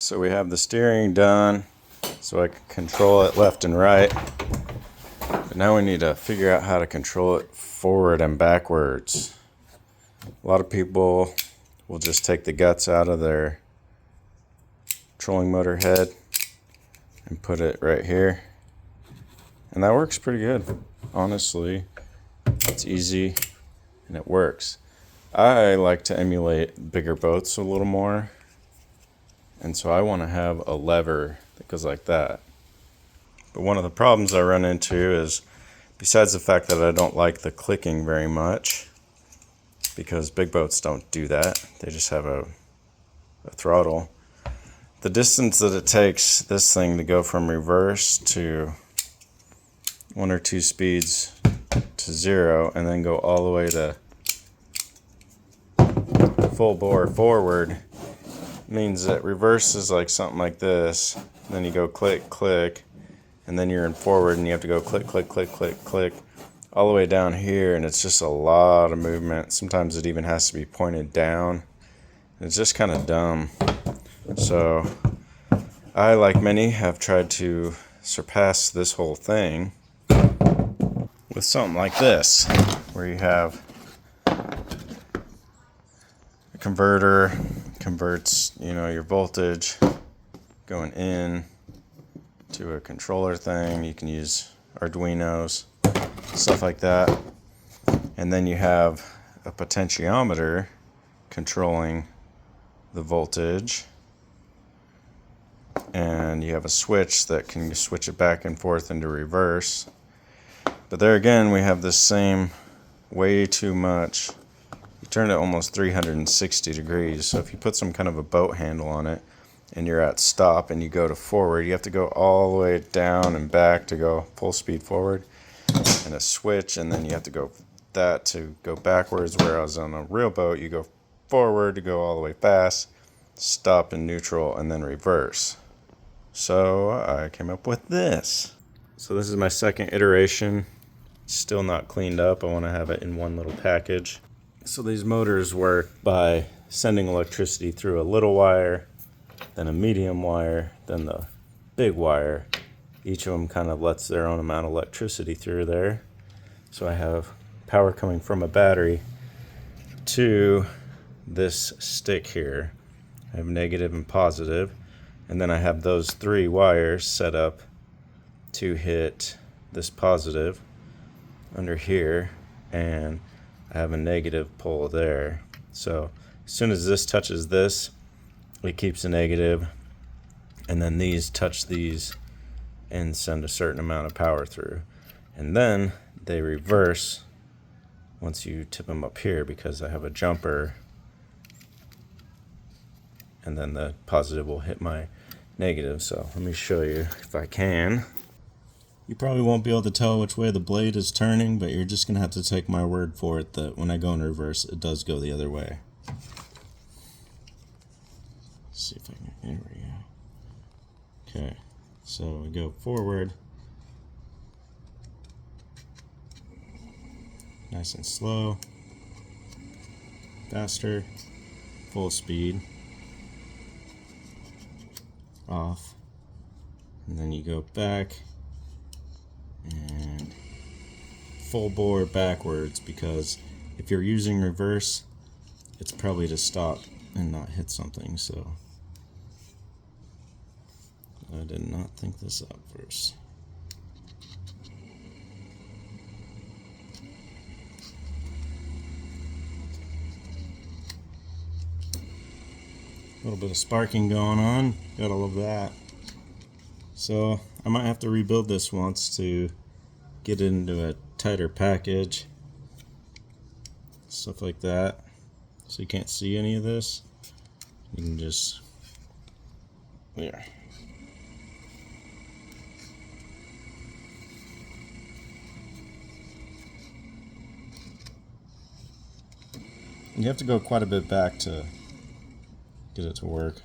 So we have the steering done so I can control it left and right. But now we need to figure out how to control it forward and backwards. A lot of people will just take the guts out of their trolling motor head and put it right here. And that works pretty good. Honestly, it's easy and it works. I like to emulate bigger boats a little more. And so I want to have a lever that goes like that. But one of the problems I run into is, besides the fact that I don't like the clicking very much, because big boats don't do that, they just have a throttle. The distance that it takes this thing to go from reverse to 1 or 2 speeds to 0 and then go all the way to full bore forward means that reverse is like something like this. Then you go click, click, and then you're in forward and you have to go click, click, click, click, click, all the way down here, and it's just a lot of movement. Sometimes it even has to be pointed down. It's just kind of dumb. So I, like many, have tried to surpass this whole thing with something like this, where you have a converter, converts, your voltage going in to a controller thing. You can use Arduinos, stuff like that. And then you have a potentiometer controlling the voltage. And you have a switch that can switch it back and forth into reverse. But there again, we have this same way too much. You turn it almost 360 degrees. So if you put some kind of a boat handle on it and you're at stop and you go to forward, you have to go all the way down and back to go full speed forward, and a switch, and then you have to go that to go backwards, whereas on a real boat you go forward to go all the way fast, stop in neutral, and then reverse. So I came up with this. So this is my second iteration. Still not cleaned up. I want to have it in one little package. So these motors work by sending electricity through a little wire, then a medium wire, then the big wire. Each of them kind of lets their own amount of electricity through there. So I have power coming from a battery to this stick here. I have negative and positive. And then I have those 3 wires set up to hit this positive under here, and I have a negative pole there. So as soon as this touches this, it keeps a negative, and then these touch these and send a certain amount of power through. And then they reverse once you tip them up here, because I have a jumper, and then the positive will hit my negative. So let me show you if I can. You probably won't be able to tell which way the blade is turning, but you're just going to have to take my word for it that when I go in reverse, it does go the other way. Let's see if I can, there we go. Okay, so we go forward, nice and slow, faster, full speed, off, and then you go back and full bore backwards, because if you're using reverse, it's probably to stop and not hit something. So I did not think this up first. A little bit of sparking going on, gotta love that. So I might have to rebuild this once to get it into a tighter package, stuff like that, so you can't see any of this. You can just, there. You have to go quite a bit back to get it to work.